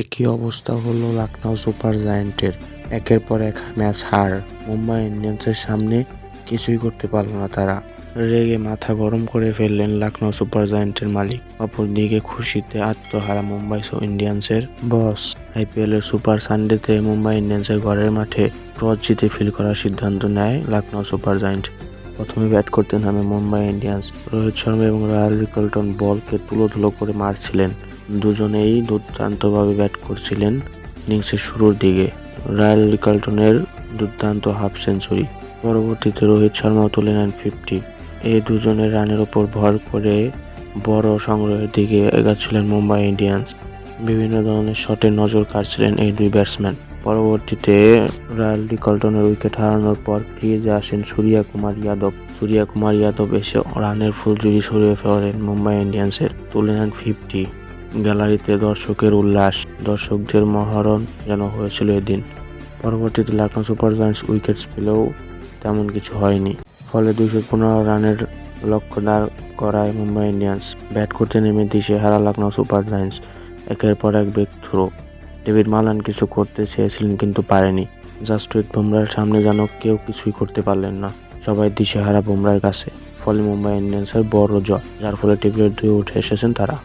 একই অবস্থা হলো লখনউ সুপার জায়ান্টের। একের পর এক ম্যাচ হার। মুম্বাই ইন্ডিয়ান্সের সামনে কিছুই করতে পারল না তারা। রেগে মাথা গরম করে ফেললেন লখনউ সুপার জায়ান্টের মালিক। অপরদিকে খুশিতে আত্মহারা মুম্বাই ইন্ডিয়ান্সের বস। আইপিএল এর সুপার সানডেতে মুম্বাই ইন্ডিয়ান্সের ঘরের মাঠে টস জিতে ফিল করার সিদ্ধান্ত নেয় লখনউ সুপার জায়ান্ট। প্রথমে ব্যাট করতে নামে মুম্বাই ইন্ডিয়ান্স। রোহিত শর্মা এবং রায়াল রিকলটন বলকে তুলো করে মারছিলেন। দুজনেই দুর্দান্তভাবে ব্যাট করছিলেন ইনিংসের শুরুর দিকে। রায়াল রিকলটনের দুর্দান্ত হাফ সেঞ্চুরি। পরবর্তীতে রোহিত শর্মাও তুলে নেন 50। এই দুজনের রানের ওপর ভর করে বড় সংগ্রহের দিকে এগাচ্ছিলেন মুম্বাই ইন্ডিয়ান্স। বিভিন্ন ধরনের শটে নজর কাড়ছিলেন এই দুই ব্যাটসম্যান। পরবর্তীতে রায়াল রিকলটনের উইকেট হারানোর পর ক্রিজে আসেন সূর্যা কুমার যাদব এসে রানের ফুলঝুরি ছড়িয়ে ফেলেন মুম্বাই ইন্ডিয়ান্সের। তুলে নেন 50। গ্যালারিতে দর্শকের উল্লাস, দর্শকদের মহরণ যেন হয়েছিল এদিন। পরবর্তীতে লখনউ সুপার জায়ান্টস উইকেট পেলেও তেমন কিছু হয়নি। ফলে 215 রানের লক্ষ্য দাঁড় করায় মুম্বাই ইন্ডিয়ান্স। ব্যাট করতে নেমে দিশেহারা লখনউ সুপার জায়ান্টস। একের পর এক ব্রেক থ্রো। ডেভিড মালান কিছু করতে চেয়েছিলেন কিন্তু পারেনি। জাসপ্রীত বুমরাহর সামনে যেন কেউ কিছুই করতে পারলেন না। সবাই দিশেহারা বুমরাহর কাছে। ফলে মুম্বাই ইন্ডিয়ান্সের বড় জয়, যার ফলে টেবিলের 2 উঠে এসেছেন তারা।